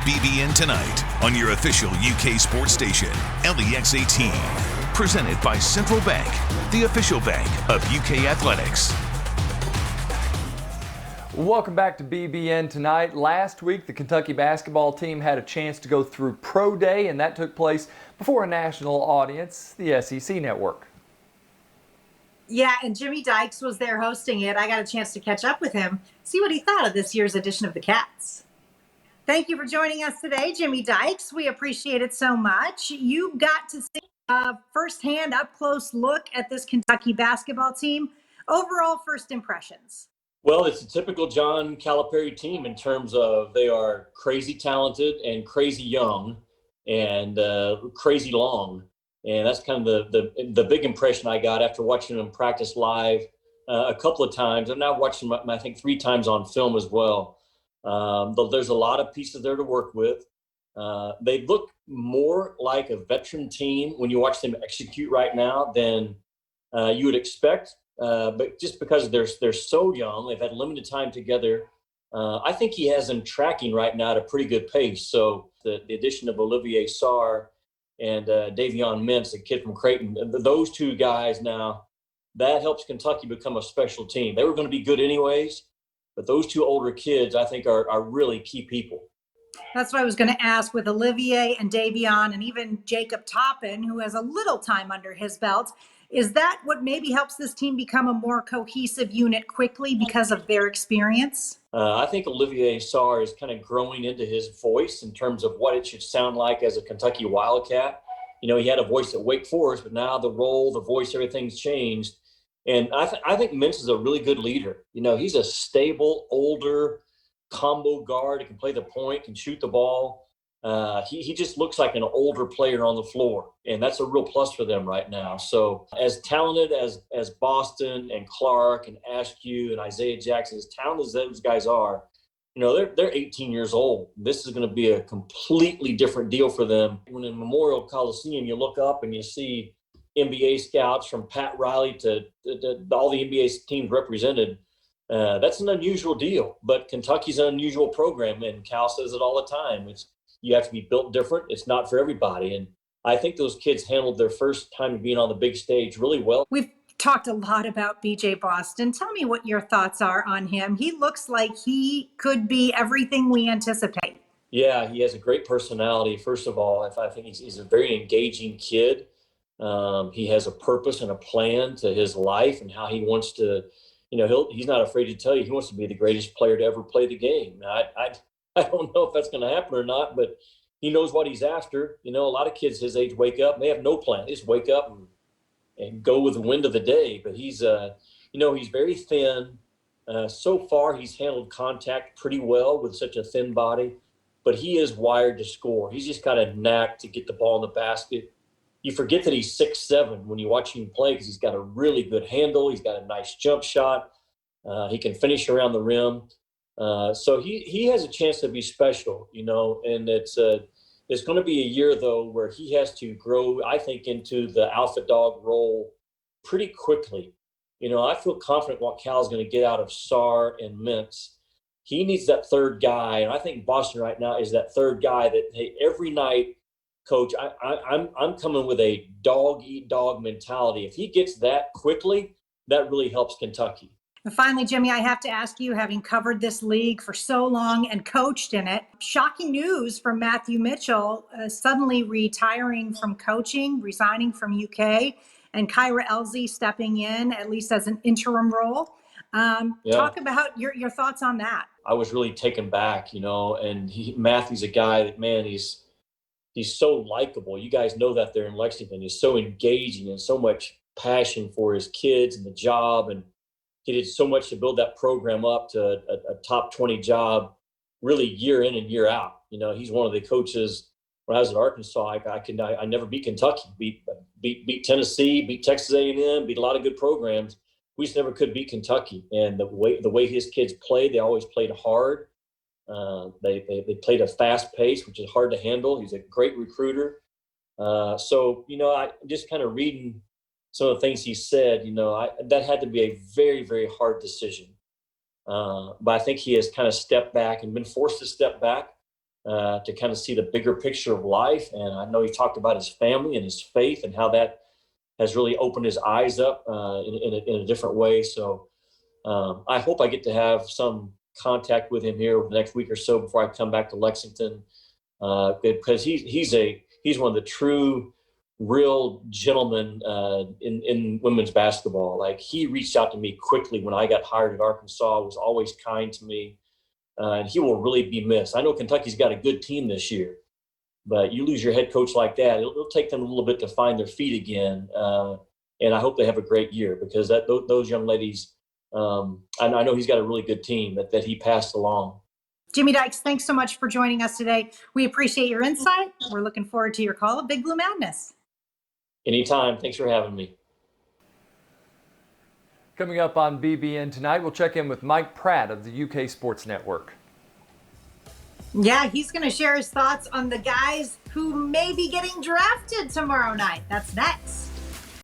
BBN Tonight on your official UK sports station, LEX 18. Presented by Central Bank, the official bank of UK athletics. Welcome back to BBN Tonight. Last week, the Kentucky basketball team had a chance to go through Pro Day, and that took place before a national audience, the SEC Network. Yeah, and Jimmy Dykes was there hosting it. I got a chance to catch up with him, see what he thought of this year's edition of the Cats. Thank you for joining us today, Jimmy Dykes. We appreciate it so much. You got to see a firsthand, up-close look at this Kentucky basketball team. Overall, first impressions. Well, it's a typical John Calipari team in terms of they are crazy talented and crazy young and crazy long. And that's kind of the big impression I got after watching them practice live a couple of times. I've now watched them, I think, 3 times on film as well. There's a lot of pieces there to work with. They look more like a veteran team when you watch them execute right now than you would expect. But just because they're so young, they've had limited time together. I think he has them tracking right now at a pretty good pace. So the addition of Olivier Sarr and Davion Mintz, a kid from Creighton, those 2 guys now, that helps Kentucky become a special team. They were going to be good anyways, but those 2 older kids, I think, are really key people. That's what I was going to ask with Olivier and Davion and even Jacob Toppin, who has a little time under his belt. Is that what maybe helps this team become a more cohesive unit quickly because of their experience? I think Olivier Sarr is kind of growing into his voice in terms of what it should sound like as a Kentucky Wildcat. You know, he had a voice at Wake Forest, but now the role, the voice, everything's changed. And I think Mintz is a really good leader. You know, he's a stable, older combo guard. He can play the point, can shoot the ball. He just looks like an older player on the floor, and that's a real plus for them right now. So as talented as Boston and Clark and Askew and Isaiah Jackson, as talented as those guys are, you know, they're 18 years old. This is going to be a completely different deal for them. When in Memorial Coliseum, you look up and you see NBA scouts from Pat Riley to all the NBA teams represented. That's an unusual deal, but Kentucky's an unusual program, and Cal says it all the time. You have to be built different. It's not for everybody. And I think those kids handled their first time being on the big stage really well. We've talked a lot about BJ Boston. Tell me what your thoughts are on him. He looks like he could be everything we anticipate. Yeah, he has a great personality. First of all, I think he's a very engaging kid. He has a purpose and a plan to his life and how he wants to, you know, he's not afraid to tell you he wants to be the greatest player to ever play the game. I don't know if that's going to happen or not, but he knows what he's after. You know, a lot of kids his age wake up and they have no plan. They just wake up and go with the wind of the day. But he's, you know, he's very thin. So far, he's handled contact pretty well with such a thin body, but he is wired to score. He's just got a knack to get the ball in the basket. You forget that he's 6'7" when you watch him play because he's got a really good handle. He's got a nice jump shot. He can finish around the rim. So he has a chance to be special, you know, and it's going to be a year, though, where he has to grow, I think, into the alpha dog role pretty quickly. You know, I feel confident what Cal's going to get out of Sarr and Mintz. He needs that third guy, and I think Boston right now is that third guy that, hey, every night, Coach, I'm coming with a dog-eat-dog mentality. If he gets that quickly, that really helps Kentucky. And finally, Jimmy, I have to ask you, having covered this league for so long and coached in it, shocking news from Matthew Mitchell, suddenly retiring from coaching, resigning from UK, and Kyra Elzy stepping in, at least as an interim role. Talk about your thoughts on that. I was really taken back, you know, and Matthew's a guy that, man, he's so likable. You guys know that there in Lexington. He's so engaging and so much passion for his kids and the job, and he did so much to build that program up to a top 20 job, really year in and year out. You know, he's one of the coaches. When I was at Arkansas, I never beat Kentucky, beat Tennessee, beat Texas A&M, beat a lot of good programs. We just never could beat Kentucky. And the way his kids played, they always played hard. They played a fast pace, which is hard to handle. He's a great recruiter. So, you know, I just kind of reading some of the things he said, you know, that had to be a very, very hard decision. But I think he has kind of stepped back and been forced to step back. to kind of see the bigger picture of life. And I know he talked about his family and his faith and how that has really opened his eyes up in a different way. So I hope I get to have some contact with him here over the next week or so before I come back to Lexington, because he's one of the true, real gentlemen in women's basketball. Like, he reached out to me quickly when I got hired at Arkansas, was always kind to me, and he will really be missed. I know Kentucky's got a good team this year, but you lose your head coach like that, it'll take them a little bit to find their feet again. And I hope they have a great year, because those young ladies, I know he's got a really good team that he passed along. Jimmy Dykes, thanks so much for joining us today. We appreciate your insight. We're looking forward to your call of Big Blue Madness. Anytime. Thanks for having me. Coming up on BBN Tonight, we'll check in with Mike Pratt of the UK Sports Network. Yeah, he's going to share his thoughts on the guys who may be getting drafted tomorrow night. That's next.